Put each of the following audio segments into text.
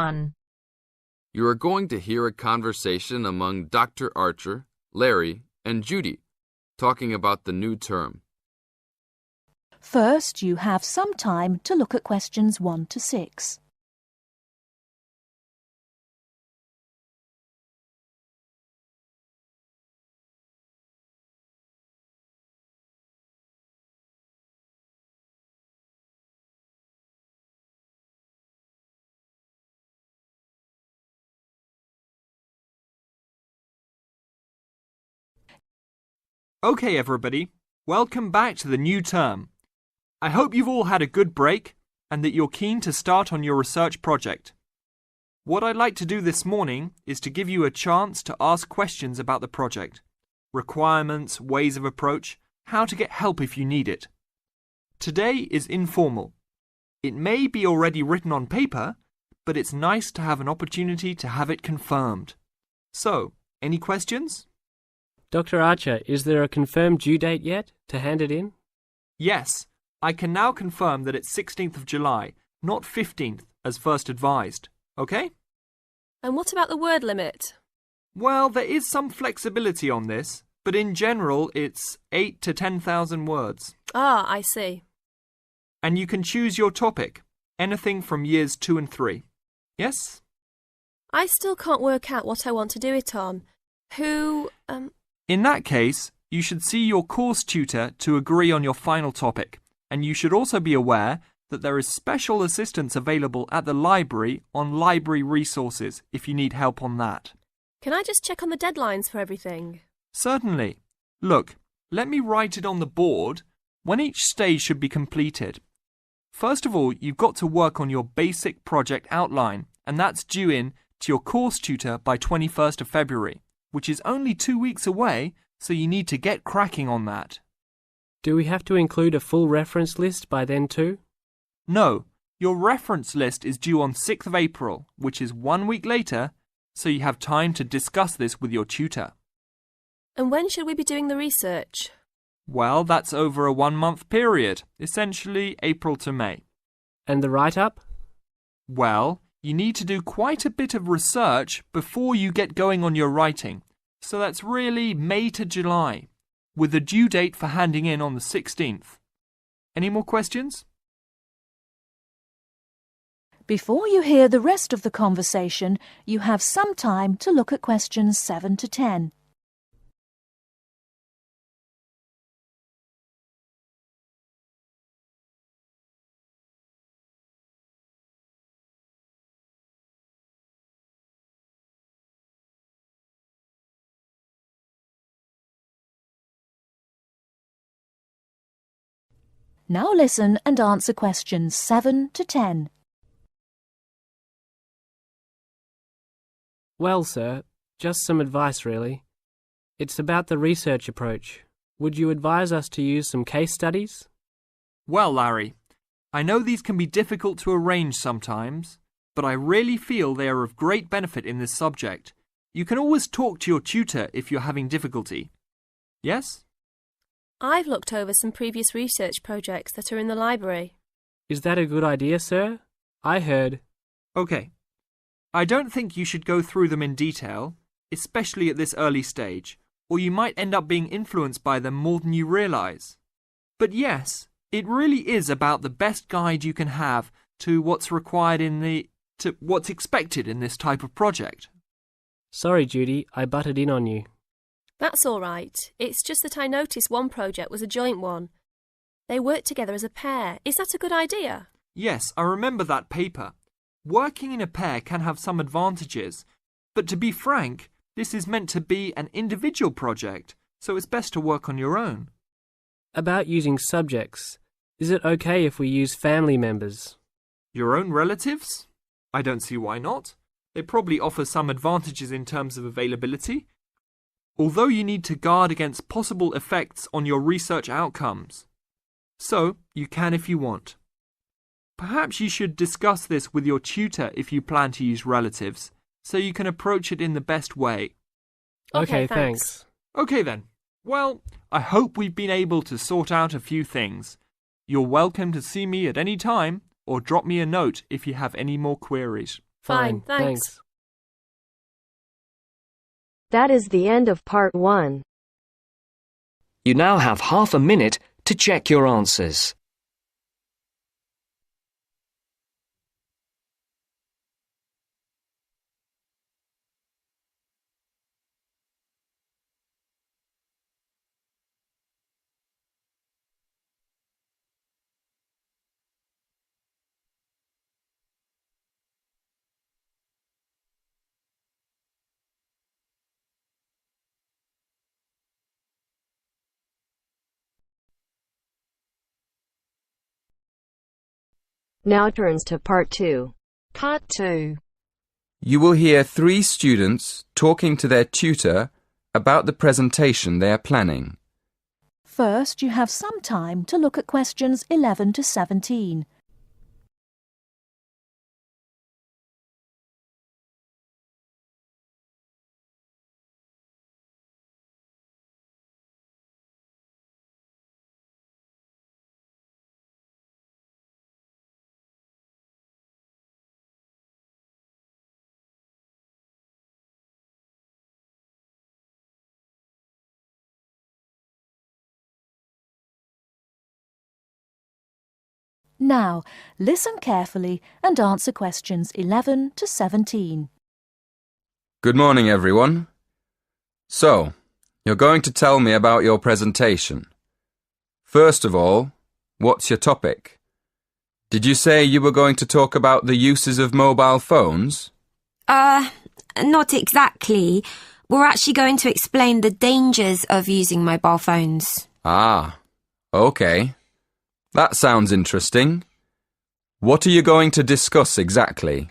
1. You are going to hear a conversation among Dr. Archer, Larry, and Judy, talking about the new term. First, you have some time to look at questions 1 to 6. Okay, everybody, welcome back to the new term. I hope you've all had a good break and that you're keen to start on your research project. What I'd like to do this morning is to give you a chance to ask questions about the project, requirements, ways of approach, how to get help if you need it. Today is informal. It may be already written on paper, but it's nice to have an opportunity to have it confirmed. So, any questions? Dr. Archer, is there a confirmed due date yet to hand it in? Yes, I can now confirm that it's 16th of July, not 15th, as first advised. Okay? And what about the word limit? Well, there is some flexibility on this, but in general it's 8 to 10,000 words. Ah, I see. And you can choose your topic, anything from years 2 and 3. Yes? I still can't work out what I want to do it on. In that case, you should see your course tutor to agree on your final topic, and you should also be aware that there is special assistance available at the library on library resources if you need help on that. Can I just check on the deadlines for everything? Certainly. Look, let me write it on the board when each stage should be completed. First of all, you've got to work on your basic project outline, and that's due in to your course tutor by 21st of February. Which is only 2 weeks away, so you need to get cracking on that. Do we have to include a full reference list by then too? No, your reference list is due on 6th of April, which is 1 week later, so you have time to discuss this with your tutor. And when should we be doing the research? Well, that's over a 1-month period, essentially April to May. And the write-up? Well, you need to do quite a bit of research before you get going on your writing, so that's really May to July, with the due date for handing in on the 16th. Any more questions? Before you hear the rest of the conversation, you have some time to look at questions 7 to 10. Now listen and answer questions 7 to 10. Well, sir, just some advice really. It's about the research approach. Would you advise us to use some case studies? Well, Larry, I know these can be difficult to arrange sometimes, but I really feel they are of great benefit in this subject. You can always talk to your tutor if you're having difficulty. Yes? I've looked over some previous research projects that are in the library. Is that a good idea, sir? I heard... Okay. I don't think you should go through them in detail, especially at this early stage, or you might end up being influenced by them more than you realise. But yes, it really is about the best guide you can have to what's required to what's expected in this type of project. Sorry, Judy, I butted in on you. That's all right. It's just that I noticed one project was a joint one. They worked together as a pair. Is that a good idea? Yes, I remember that paper. Working in a pair can have some advantages, but to be frank, this is meant to be an individual project, so it's best to work on your own. About using subjects, is it okay if we use family members? Your own relatives? I don't see why not. They probably offer some advantages in terms of availability, although you need to guard against possible effects on your research outcomes. So, you can if you want. Perhaps you should discuss this with your tutor if you plan to use relatives, so you can approach it in the best way. Okay, thanks. Okay then. Well, I hope we've been able to sort out a few things. You're welcome to see me at any time, or drop me a note if you have any more queries. Fine, thanks. That is the end of part 1. You now have half a minute to check your answers. Now turns to part 2. Part 2. You will hear 3 students talking to their tutor about the presentation they are planning. First, you have some time to look at questions 11 to 17. Now, listen carefully and answer questions 11 to 17. Good morning, everyone. So, you're going to tell me about your presentation. First of all, what's your topic? Did you say you were going to talk about the uses of mobile phones? Not exactly. We're actually going to explain the dangers of using mobile phones. Ah, okay. That sounds interesting. What are you going to discuss exactly?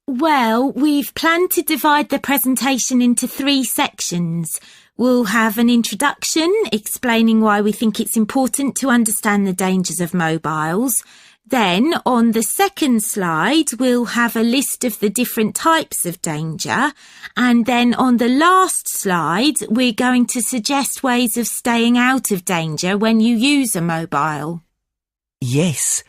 Well, we've planned to divide the presentation into 3 sections. We'll have an introduction explaining why we think it's important to understand the dangers of mobiles. Then, on the second slide, we'll have a list of the different types of danger. And then on the last slide, we're going to suggest ways of staying out of danger when you use a mobile. Yes,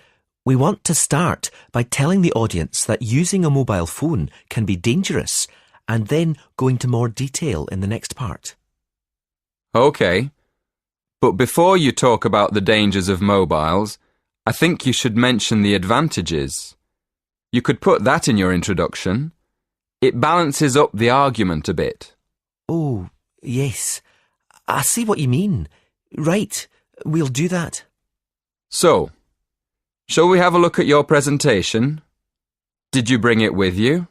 we want to start by telling the audience that using a mobile phone can be dangerous and then go into more detail in the next part. Okay, but before you talk about the dangers of mobiles, I think you should mention the advantages. You could put that in your introduction. It balances up the argument a bit. Oh, yes. I see what you mean. Right, we'll do that. So, shall we have a look at your presentation? Did you bring it with you?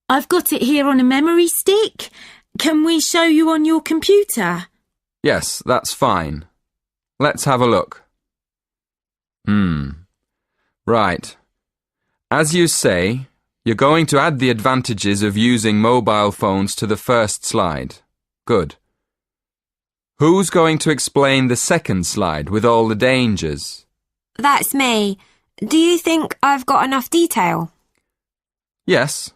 I've got it here on a memory stick. Can we show you on your computer? Yes, that's fine. Let's have a look. Right. As you say, you're going to add the advantages of using mobile phones to the first slide. Good. Who's going to explain the second slide with all the dangers? That's me. Do you think I've got enough detail? Yes.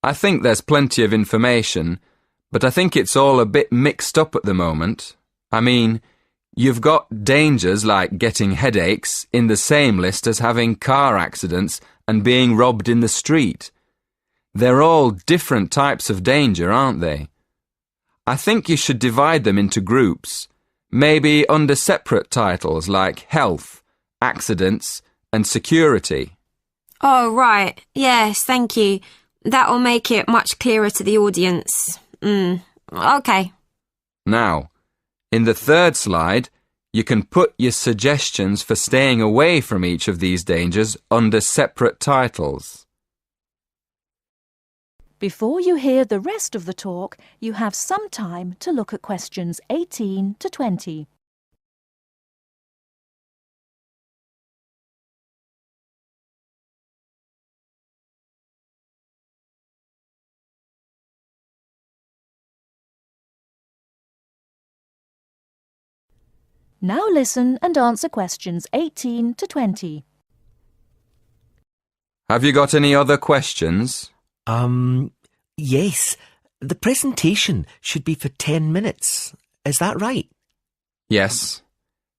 I think there's plenty of information, but I think it's all a bit mixed up at the moment. I mean, you've got dangers like getting headaches in the same list as having car accidents and being robbed in the street. They're all different types of danger, aren't they? I think you should divide them into groups, maybe under separate titles like health, accidents, and security. Oh, right. Yes, thank you. That'll make it much clearer to the audience. Okay. Now, in the third slide, you can put your suggestions for staying away from each of these dangers under separate titles. Before you hear the rest of the talk, you have some time to look at questions 18 to 20. Now listen and answer questions 18 to 20. Have you got any other questions? Yes. The presentation should be for 10 minutes. Is that right? Yes,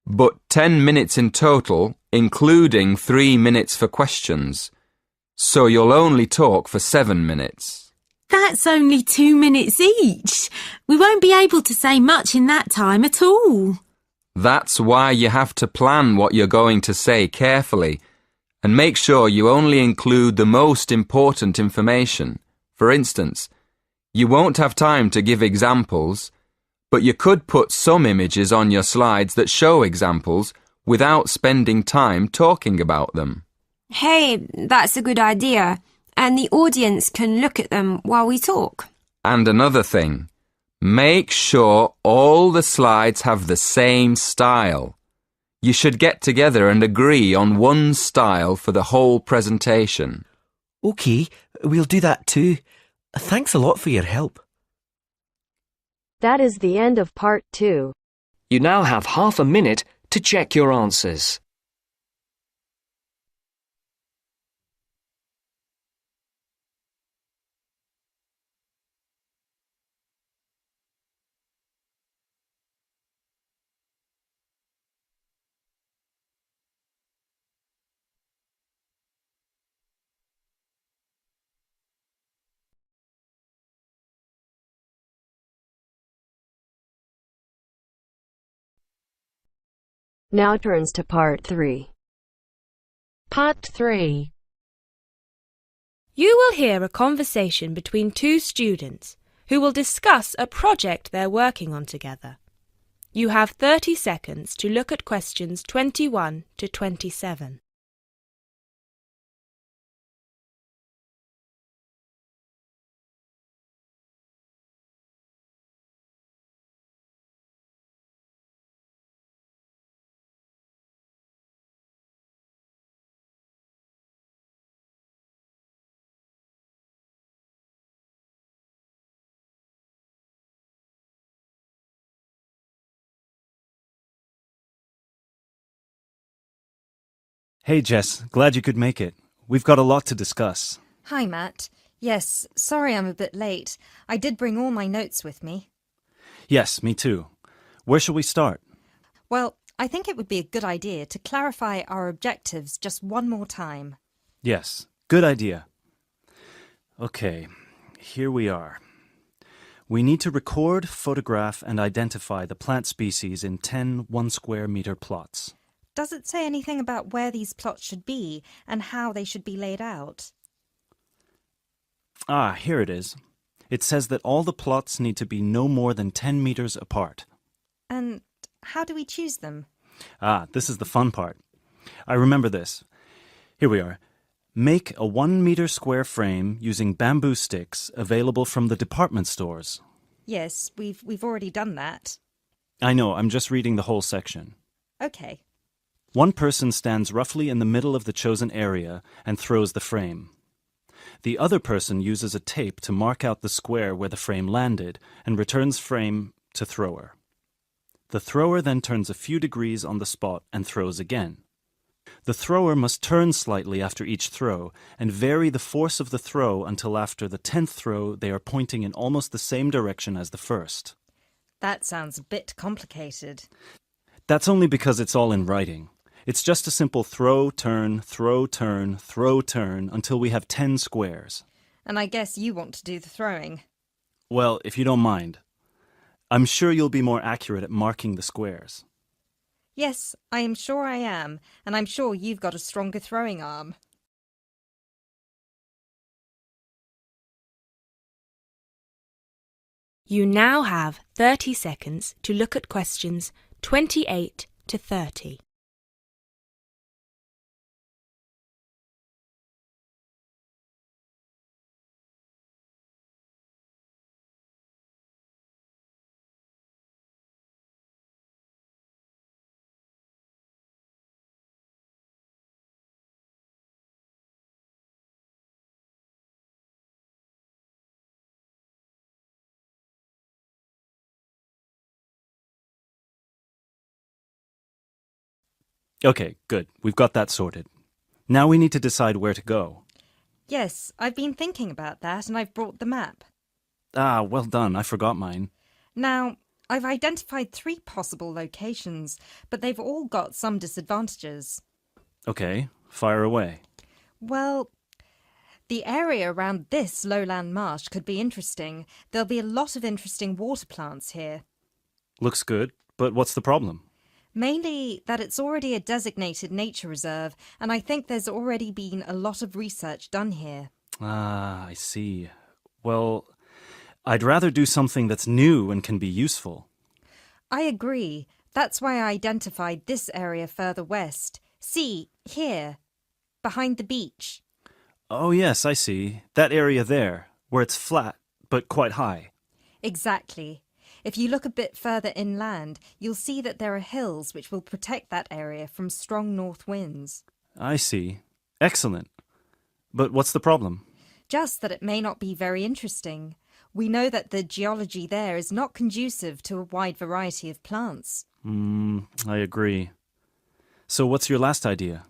but 10 minutes in total, including 3 minutes for questions. So you'll only talk for 7 minutes. That's only 2 minutes each. We won't be able to say much in that time at all. That's why you have to plan what you're going to say carefully and make sure you only include the most important information. For instance, you won't have time to give examples, but you could put some images on your slides that show examples without spending time talking about them. Hey, that's a good idea. And the audience can look at them while we talk. And another thing, make sure all the slides have the same style. You should get together and agree on one style for the whole presentation. OK, we'll do that too. Thanks a lot for your help. That is the end of part 2. You now have half a minute to check your answers. Now turns to part 3. Part 3. You will hear a conversation between two students who will discuss a project they're working on together. You have 30 seconds to look at questions 21 to 27. Hey Jess, glad you could make it. We've got a lot to discuss. Hi Matt. Yes, sorry I'm a bit late. I did bring all my notes with me. Yes, me too. Where shall we start? Well, I think it would be a good idea to clarify our objectives just one more time. Yes, good idea. Okay, here we are. We need to record, photograph and identify the plant species in 10 1-square-meter plots. Does it say anything about where these plots should be and how they should be laid out? Ah, here it is. It says that all the plots need to be no more than 10 meters apart. And how do we choose them? Ah, this is the fun part. I remember this. Here we are. Make a 1-meter square frame using bamboo sticks available from the department stores. Yes, we've already done that. I know, I'm just reading the whole section. Okay. One person stands roughly in the middle of the chosen area and throws the frame. The other person uses a tape to mark out the square where the frame landed and returns frame to thrower. The thrower then turns a few degrees on the spot and throws again. The thrower must turn slightly after each throw and vary the force of the throw until after the 10th throw they are pointing in almost the same direction as the first. That sounds a bit complicated. That's only because it's all in writing. It's just a simple throw, turn, throw, turn, throw, turn until we have 10 squares. And I guess you want to do the throwing. Well, if you don't mind. I'm sure you'll be more accurate at marking the squares. Yes, I am sure I am, and I'm sure you've got a stronger throwing arm. You now have 30 seconds to look at questions 28 to 30. Okay, good. We've got that sorted. Now we need to decide where to go. Yes, I've been thinking about that and I've brought the map. Ah, well done. I forgot mine. Now, I've identified 3 possible locations, but they've all got some disadvantages. Okay, fire away. Well, The area around this lowland marsh could be interesting. There'll be a lot of interesting water plants here. Looks good, but what's the problem? Mainly that it's already a designated nature reserve, and I think there's already been a lot of research done here. Ah, I see. Well, I'd rather do something that's new and can be useful. I agree. That's why I identified this area further west. See, here, behind the beach. Oh yes, I see. That area there, where it's flat, but quite high. Exactly. If you look a bit further inland, you'll see that there are hills which will protect that area from strong north winds. I see. Excellent. But what's the problem? Just that it may not be very interesting. We know that the geology there is not conducive to a wide variety of plants. I agree. So what's your last idea?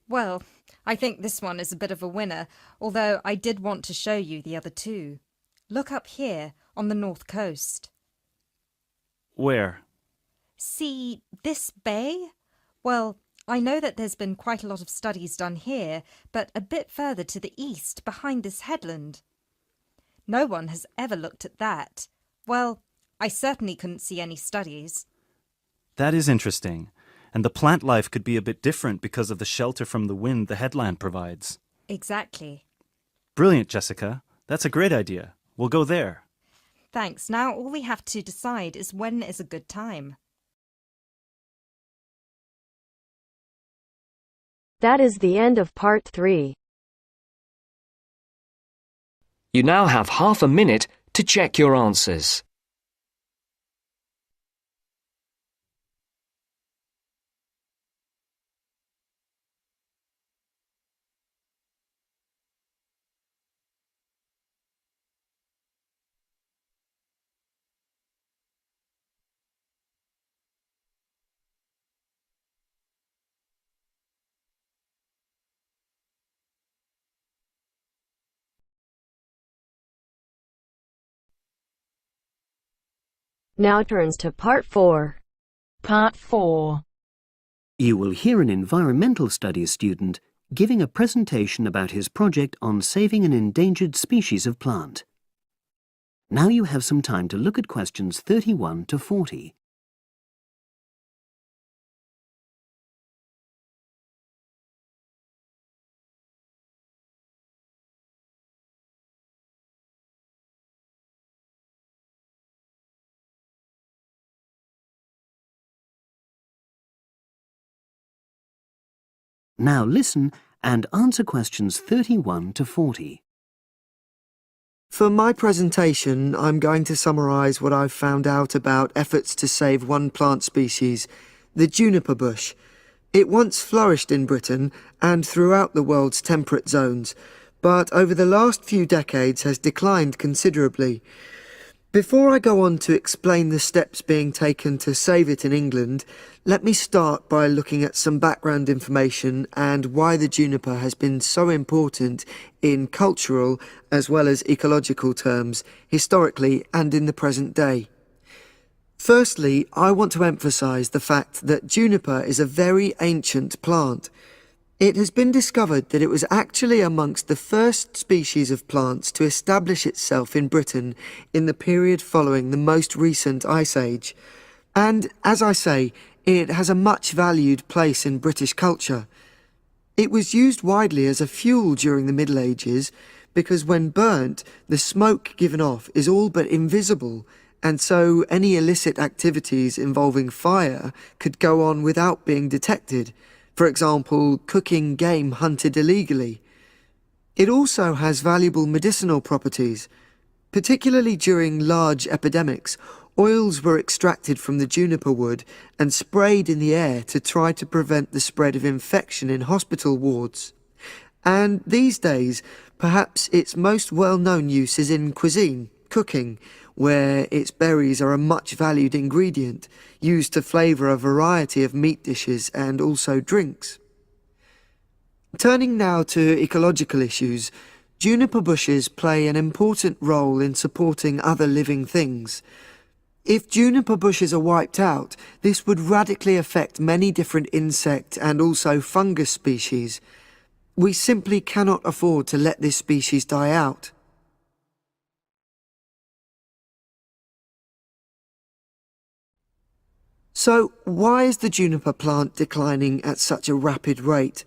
Well, I think this one is a bit of a winner, although I did want to show you the other two. Look up here, on the north coast. Where? See this bay? Well, I know that there's been quite a lot of studies done here, but a bit further to the east, behind this headland. No one has ever looked at that. Well, I certainly couldn't see any studies. That is interesting. And the plant life could be a bit different because of the shelter from the wind the headland provides. Exactly. Brilliant, Jessica. That's a great idea. We'll go there. Thanks. Now all we have to decide is when is a good time. That is the end of part 3. You now have half a minute to check your answers. Now turns to part 4. Part 4. You will hear an environmental studies student giving a presentation about his project on saving an endangered species of plant. Now you have some time to look at questions 31 to 40. Now listen and answer questions 31 to 40. For my presentation, I'm going to summarise what I've found out about efforts to save one plant species, the juniper bush. It once flourished in Britain and throughout the world's temperate zones, but over the last few decades has declined considerably. Before I go on to explain the steps being taken to save it in England, let me start by looking at some background information and why the juniper has been so important in cultural as well as ecological terms, historically and in the present day. Firstly, I want to emphasise the fact that juniper is a very ancient plant. It has been discovered that it was actually amongst the first species of plants to establish itself in Britain in the period following the most recent Ice Age. And, as I say, it has a much valued place in British culture. It was used widely as a fuel during the Middle Ages because when burnt, the smoke given off is all but invisible, and so any illicit activities involving fire could go on without being detected. For example, cooking game hunted illegally. It also has valuable medicinal properties. Particularly during large epidemics, oils were extracted from the juniper wood and sprayed in the air to try to prevent the spread of infection in hospital wards. And these days, perhaps its most well-known use is in cuisine, cooking, where its berries are a much valued ingredient, used to flavour a variety of meat dishes and also drinks. Turning now to ecological issues, juniper bushes play an important role in supporting other living things. If juniper bushes are wiped out, this would radically affect many different insect and also fungus species. We simply cannot afford to let this species die out. So, why is the juniper plant declining at such a rapid rate?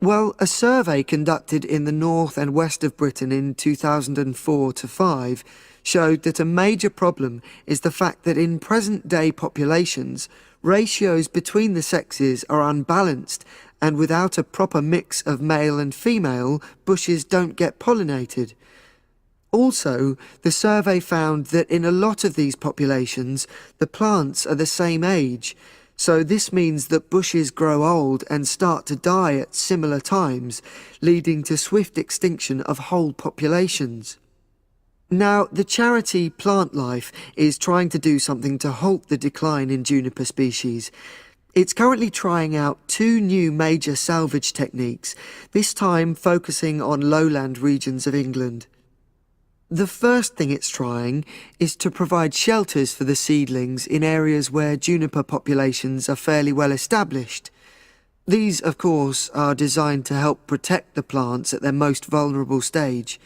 Well, a survey conducted in the north and west of Britain in 2004-5 showed that a major problem is the fact that in present-day populations, ratios between the sexes are unbalanced, and without a proper mix of male and female, bushes don't get pollinated. Also, the survey found that in a lot of these populations, the plants are the same age, so this means that bushes grow old and start to die at similar times, leading to swift extinction of whole populations. Now, the charity Plant Life is trying to do something to halt the decline in juniper species. It's currently trying out 2 new major salvage techniques, this time focusing on lowland regions of England. The first thing it's trying is to provide shelters for the seedlings in areas where juniper populations are fairly well established. These, of course, are designed to help protect the plants at their most vulnerable stage.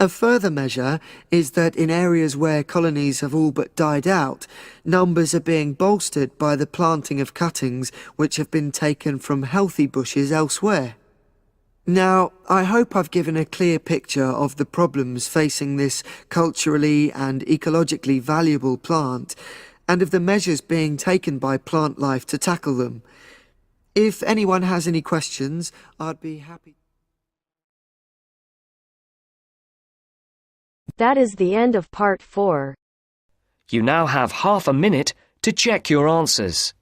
A further measure is that in areas where colonies have all but died out, numbers are being bolstered by the planting of cuttings which have been taken from healthy bushes elsewhere. Now, I hope I've given a clear picture of the problems facing this culturally and ecologically valuable plant, and of the measures being taken by Plant Life to tackle them. If anyone has any questions, I'd be happy. That is the end of part 4. You now have half a minute to check your answers.